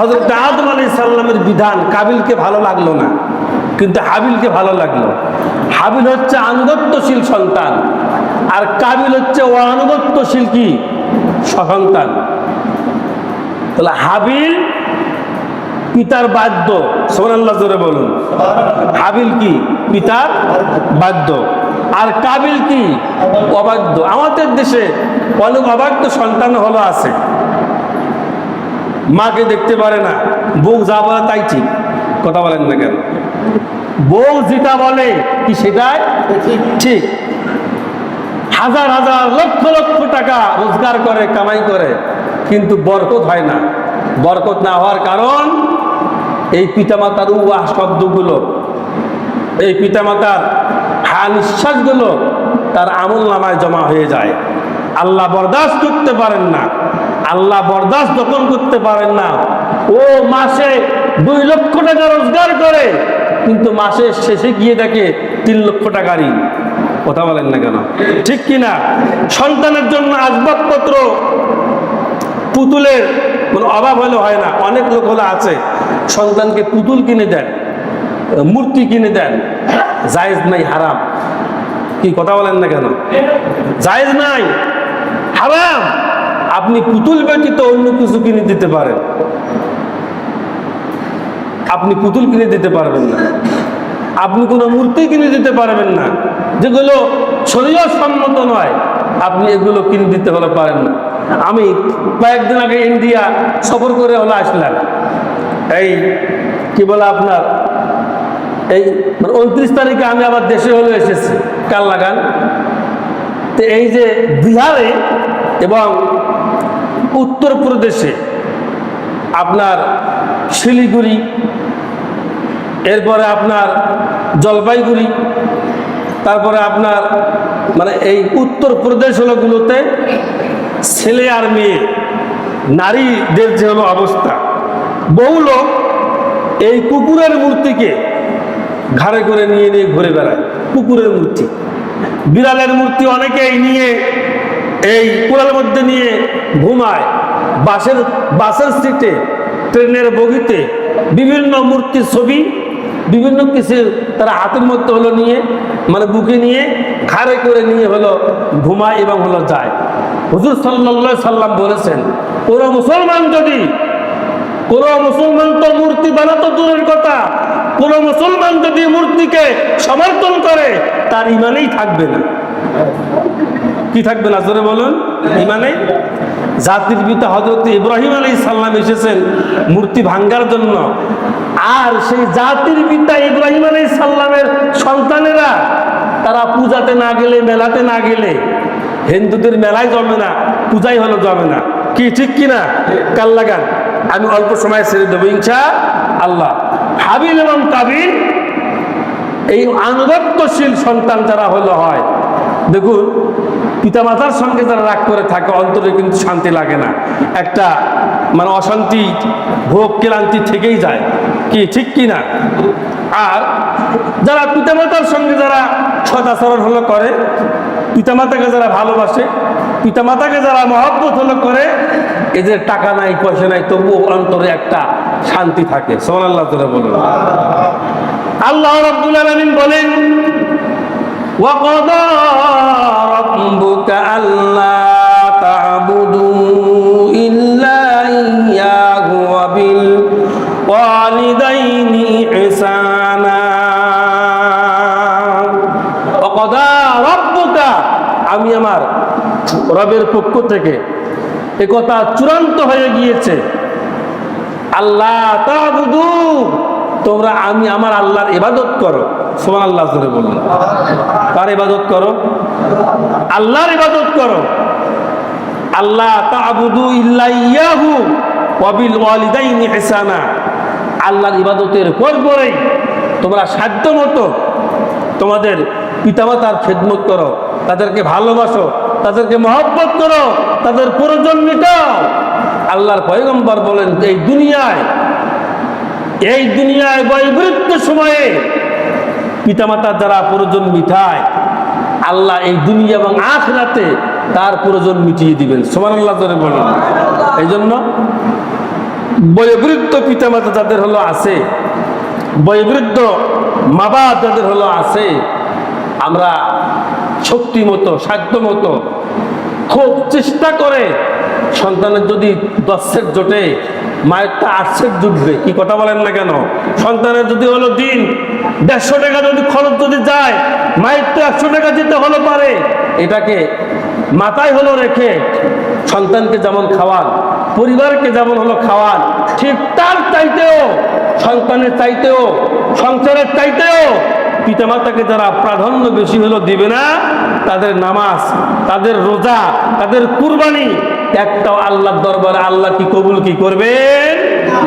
হযরত আদম আলাইহিস সালামের বিধান কাবিলকে ভালো লাগলো না, কিন্তু হাবিলকে ভালো লাগলো। হাবিল হচ্ছে আনুগত্যশীল সন্তান, আর কাবিল হচ্ছে অনানুগত্যশীল কি সন্তান। তাহলে হাবিল পিতার বাধ্য, সুবহানাল্লাহ জোরে বলুন। হাবিল কি পিতার বাধ্য, আর কাবিল কি অবাধ্য। আমাদের দেশে অনেক অবাধ্য সন্তান হলো আছে, মাকে দেখতে পারে না, বউ যা বলে তাই ঠিক। কথা বলেন না কেন? বউ যেটা বলে কি সেটাই ঠিক। হাজার হাজার লক্ষ লক্ষ টাকা রোজগার করে, কামাই করে, কিন্তু বরকত হয় না। বরকত না হওয়ার কারণ এই পিতামাতার উয়াহ শব্দগুলো, এই পিতামাতার হা নিঃশ্বাসগুলো তার আমল নামায় জমা হয়ে যায়। আল্লাহ বরদাস্ত করতে পারেন না। আল্লাহ বরদাস্ত যখন করতে পারেন না, ও মাসে 2 লক্ষ টাকা রোজগার করে, কিন্তু মাসের শেষে গিয়ে দেখে 3 লক্ষ টাকা ঋণ। কথা বলেন না কেন? ঠিক কিনা? সন্তানের জন্য আসবাবপত্র পুতুলের কোনো অভাব হলে হয় না। অনেক লোক হলে আছে সন্তানকে পুতুল কিনে দেন, মূর্তি কিনে দেন। জায়েজ নাই, হারাম। কি কথা বলেন না কেন? জায়েজ নাই, হারাম। আপনি পুতুল ব্যতীত অন্য কিছু কিনে দিতে পারেন, আপনি পুতুল কিনে দিতে পারবেন না। আপনি কোনো মূর্তি কিনে দিতে পারবেন না, যেগুলো শরীয়ত সম্মত নয়, আপনি এগুলো কিনে দিতে হলে পারেন না। আমি কয়েকদিন আগে ইন্ডিয়া সফর করে হলে আসলাম। এই কি বলে আপনার এই 29 তারিখে আমি আবার দেশে হলে এসেছি, কাল লাগান। তো এই যে বিহারে এবং উত্তরপ্রদেশে আপনার শিলিগুড়ি, এরপরে আপনার জলপাইগুড়ি, তারপরে আপনার মানে এই উত্তরপ্রদেশ হলোগুলোতে ছেলে আর মেয়ে নারীদের যে হলো অবস্থা, বহু লোক এই কুকুরের মূর্তিকে ঘাড়ে করে নিয়ে নিয়ে ঘুরে বেড়ায়। কুকুরের মূর্তি, বিড়ালের মূর্তি অনেকেই নিয়ে এই কুড়ালের মধ্যে নিয়ে ঘুমায়। বাসের সিটে, ট্রেনের বগিতে বিভিন্ন মূর্তির ছবি, বিভিন্ন কিছু তারা হাতের মধ্যে হলো নিয়ে, মানে বুকে নিয়ে ঘাড়ে করে নিয়ে হলো ঘুমায় এবং হলো যায়। হুজুর সাল্লাল্লাহু আলাইহি সাল্লাম বলেছেন, কোন মুসলমান তো মূর্তি বানাতো দূরের কথা, কোন মুসলমান যদি মূর্তিকে সমর্থন করে তার ইমানেই থাকবে না। কি থাকবে না? জোরে বলুন। ইমানে। জাতির পিতা হযরত ইব্রাহিম আলাইহিস সালাম এসেছেন মূর্তি ভাঙ্গার জন্য, আর সেই জাতির পিতা ইব্রাহিম আলাইহিস সালামের সন্তানেরা তারা পূজাতে না গেলে, মেলাতে না গেলে, হিন্দুদের মেলায় জমে না, পূজাই হলো জমে না। কি ঠিক কিনা? কাল লাগান, আমি অল্প সময় ছেড়ে দেবো ইনশাআল্লাহ। হাবিল এবং কাবিল এই আনুগত্যশীল সন্তান যারা হলো হয়, দেখুন পিতামাতার সঙ্গে যারা রাগ করে থাকে অন্তরে কিন্তু শান্তি লাগে না, একটা মানে অশান্তি, ভোগ ক্লান্তি থেকেই যায়। কি ঠিক কিনা? আর যারা পিতামাতার সঙ্গে যারা সদাচরণ হলো করে, পিতামাতাকে যারা ভালোবাসে, পিতামাতাকে যারা মহব্বত হলো করে, এদের টাকা নাই, পয়সা নাই, তবুও অন্তরে একটা শান্তি থাকে। সুবহানাল্লাহ জোরে বলুন। আল্লাহ রাব্বুল আলামিন বলেন, وَقَضَى رَبُّكَ أَلَّا تَعْبُدُوا إِلَّا إِيَّاهُ وَبِالْوَالِدَيْنِ إِحْسَانًا وَقَضَى رَبُّكَ, আমি আমার রবের পক্ষ থেকে একথা চূড়ান্ত হয়ে গিয়েছে, আল্লাহ তা'বুদু, তোমরা আমি আমার আল্লাহর ইবাদত করো। সুবহানাল্লাহ জোরে বলুন। কার ইবাদত করো? আল্লাহর ইবাদত করো। আল্লাহ তা'বুদু ইল্লা ইয়াহু ওয়া বিল ওয়ালিদাইনি ইহসানা, আল্লাহর ইবাদতের পরপরই তোমরা সাধ্যমতো তোমাদের পিতামাতার খেদমত করো, তাদেরকে ভালোবাসো, তাদেরকে মহব্বত করো, তাদের প্রয়োজন মেটাও। আল্লাহর পয়গম্বর বলেন, এই দুনিয়ায় বয়োবৃদ্ধ সময়ে পিতামাতার যারা প্রয়োজন মিটায়, আল্লাহ এই দুনিয়া এবং আখিরাতে তার প্রয়োজন মিটিয়ে দিবেন। সুবহানাল্লাহ জোরে বলুন। এই জন্য বয়োবৃদ্ধ পিতামাতা যাদের হলো আছে, বয়োবৃদ্ধ মা বাপ যাদের হলো আছে, আমরা শক্তি মতো সাধ্য মতো খুব চেষ্টা করে সন্তানের যদি 10 সেট জোটে, মায়ের তো 8 সেট জুটবে, কি কথা বলেন না কেন? সন্তানের যদি হলো দিন 150 টাকা যদি খরচ যদি যায়, মায়ের তো 100 টাকা দিতে হলো পারে। এটাকে মাথায় হলো রেখে সন্তানকে যেমন খাওয়ান, পরিবারকে যেমন হলো খাওয়ান, ঠিক তার চাইতেও, সন্তানের চাইতেও, সংসারের চাইতেও পিতামাতাকে যারা প্রাধান্য বেশি হলো দিবে না, তাদের নামাজ, তাদের রোজা, তাদের কুরবানি একটাও আল্লাহর দরবারে আল্লাহ কি কবুল কি করবেন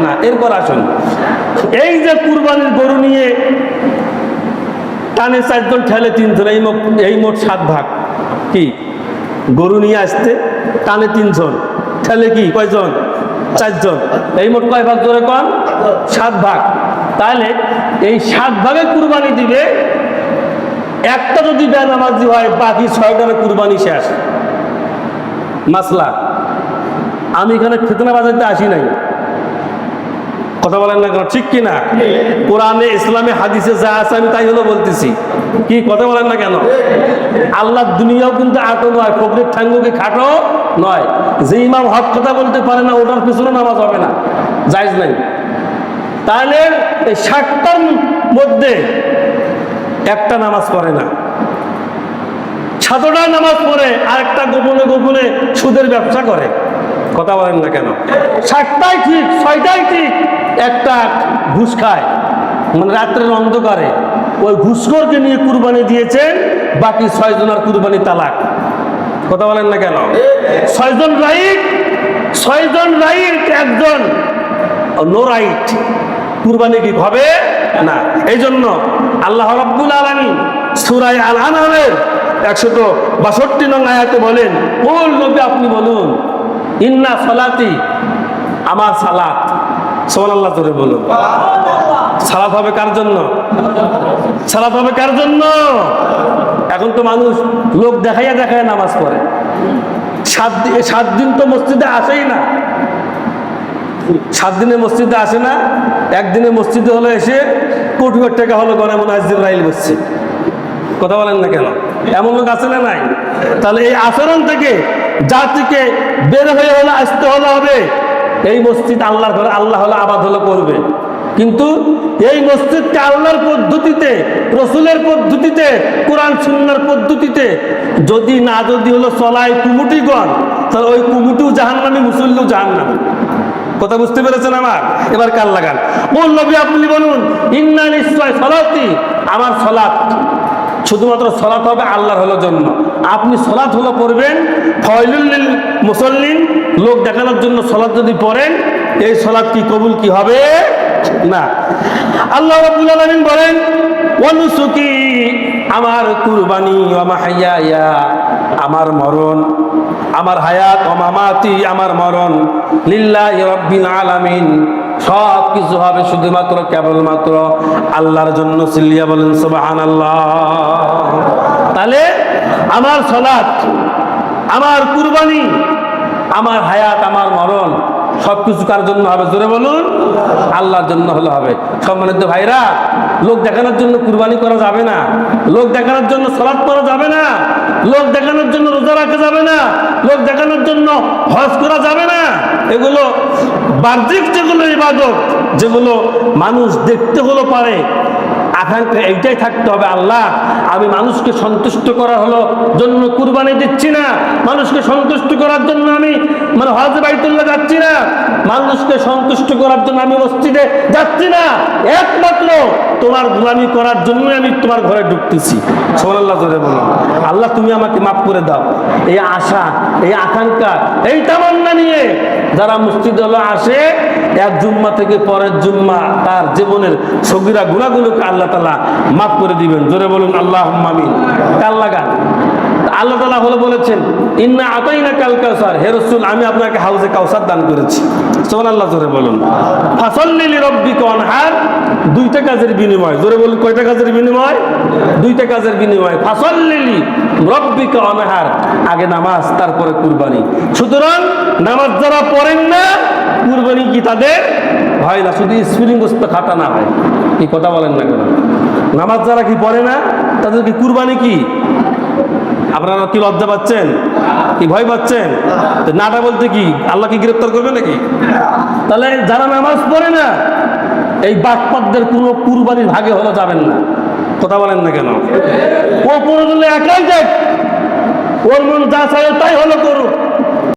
না। এরপর আসুন, এই যে কুরবানির গরু নিয়ে টানে 4 জন, ঠেলে 3 জন, এই মোট 7 ভাগ। কি গরু নিয়ে আসতে টানে 3 জন, ঠেলে কি কয়জন? 4 জন। এই মোট কয় ভাগ ধরে কন? 7 ভাগ। তাহলে এই 7 ভাগে কুরবানি দিবে, একটা যদি বেনামাজি হয় বাকি 6টার কুরবানি শেষ। মাসলা, আমি এখানে ফিতনা বাজাইতে আসি নাই, কথা বলেন না কেন? ঠিক কিনা? কোরআনে ইসলামে হাদিসে যা আছে আমি তাই হলো বলতেছি। কি কথা বলেন না কেন? আল্লাহ দুনিয়াও কিন্তু আটো নয়, ফকরের ঠাঙ্গুকে খাটো নয়। যে ইমাম হক কথা বলতে পারে না, ওটার পিছনে নামাজ হবে না, জায়েজ নাই। তাহলে এই 60টার মধ্যে একটা নামাজ পড়ে না, 7টা নামাজ পড়ে আর একটা গোপনে গোপনে সুদের ব্যবসা করে, কথা বলেন না কেন? 7টাই ঠিক, 6টাই ঠিক, একটা ঘুষ খায়, মানে রাত্রের অন্ধকারে ওই ঘুষখোরকে নিয়ে কুরবানি দিয়েছেন, বাকি 6 জনের কুরবানি তালাক, কথা বলেন না কেন? 6 জন রাইট, 6 জন রাইট, একজন নো রাইট, কুরবানি কি হবে না। এই জন্য আল্লাহ রাব্বুল আলামিন সূরা আল আনআমের 162 নং আয়াতে বলেন, ও নবী আপনি বলুন, ইন্না সালাতি, আমার সালাত, সুবহানাল্লাহ জোরে বলুন। সালাত হবে কার জন্য? সালাত হবে কার জন্য? এখন তো মানুষ লোক দেখাইয়া দেখাইয়া নামাজ পড়ে, 7 দিন তো মসজিদে আসেই না, 7 দিনে মসজিদে আসে না, একদিনে মসজিদে হলো এসে কোটি কোটি টাকা হলো গনে মনে হয় জিবরাইল বসছে, কথা বলেন না কেন? এমন লোক আছে না নাই? তাহলে এই আচরণ থেকে জাতিকে বের হয়ে হলো আসতে হলো হবে। এই মসজিদ আল্লাহর ঘরে, আল্লাহ হলো আবাদ হলো করবে, কিন্তু এই মসজিদকে আল্লাহর পদ্ধতিতে, রসুলের পদ্ধতিতে, কোরআন সুন্নাহর পদ্ধতিতে যদি হলো চলায় কুমুটিগণ, তাহলে ওই কুমুটিও জাহান্নামী, মুসল্লিও জাহান্নামী। কথা বুঝতে পেরেছেন আমার? এবার কান লাগান। বল নবী আপনি বলুন, ইন্না নিশ্চয় সালাতি, আমার সালাত, শুধুমাত্র সালাত হবে আল্লাহর হলো জন্য। আপনি সালাত হলো পড়বেন, ফাওয়াইলুল লিল মুসাল্লিন, লোক দেখানোর জন্য সালাত যদি পড়েন, এই সালাত কি কবুল কি হবে না। আল্লাহ রাব্বুল আলামিন বলেন, ওয়া নুসুকি, আমার কুরবানি, ওয়া মাহইয়া, আমার মরণ, আমার হায়াত, ওয়া মামাতি, আমার মরণ, লিল্লাহি রাব্বিল আলামিন, সব কিছু হবে শুধুমাত্র কেবলমাত্র আল্লাহর জন্য। চিল্লিয়া বলেন সুবহানাল্লাহ। তাহলে আমার সালাত, আমার কুরবানি, আমার হায়াত, আমার মরণ সবকিছু কার জন্য হবে? জোরে বলুন, আল্লাহর জন্য হলে হবে। সম্মানিত ভাইরা, লোক দেখানোর জন্য কুরবানি করা যাবে না, লোক দেখানোর জন্য সালাত করা যাবে না, লোক দেখানোর জন্য রোজা রাখা যাবে না, লোক দেখানোর জন্য হজ করা যাবে না। এগুলো বাহ্যিক যেগুলো ইবাদত, যেগুলো মানুষ দেখতে হলো পারে, আকাঙ্ক্ষা এইটাই থাকতে হবে, আল্লাহ আমি মানুষকে সন্তুষ্ট করার হলো জন্য কুরবানি দিচ্ছি না, মানুষকে সন্তুষ্ট করার জন্য আমি মানে হজ বাইতুল্লাহ যাচ্ছি না, মানুষকে সন্তুষ্ট করার জন্য আমি মসজিদে যাচ্ছি না, একমাত্র তোমার গোলামি করার জন্য আমি তোমার ঘরে ঢুকতেছি। সুবহানাল্লাহ জোরে বলুন। আল্লাহ তুমি আমাকে মাফ করে দাও। এই আশা, এই আকাঙ্ক্ষা, এই তামান্না নিয়ে যারা মসজিদে হলো আসে, এক জুম্মা থেকে পরের জুম্মা তার জীবনের সগীরা গুনাহগুলোকে আল্লাহ তাআলা মাফ করে দিবেন। জোরে বলুন আল্লাহুম্মা আমিন। কাল লাগান। আল্লাহ তাআলা হলো বলেছেন, ইন্না আতাইনাকাল কাউসার, হে রাসূল আমি আপনাকে হাউজে কাউসার দান করেছি। সুবহানাল্লাহ জোরে বলুন। ফাসাল্লি লিরাব্বিকা ওয়ানহার, 2টা কাজের বিনিময়। জোরে বলুন, কয়টা কাজের বিনিময়? 2টা কাজের বিনিময়। ফাসাল্লি লিরাব্বিকা ওয়ানহার, আগে নামাজ তারপরে কুরবানি। সুতরাং নামাজ যারা পড়েন না কুরবানি কি তাদের হয় না, শুধু স্ফুলিঙ্গ খাটা না হয়। কি কথা বলেন না কেন? নামাজ যারা কি পড়ে না তাদের কি কুরবানি কি? আপনারা কি লজ্জা পাচ্ছেন, কি ভয় পাচ্ছেন? নাটা বলতে কি আল্লাহ কি গ্রেফতার করবে নাকি? তাহলে যারা নামাজ পড়ে না এই বাটপাতদের কোনো কুরবানির ভাগে হলো যাবেন না। কথা বলেন না কেন? ও প্রয়োজনে একাই দেখ, ওর মন যা চায় তাই হলো করুক,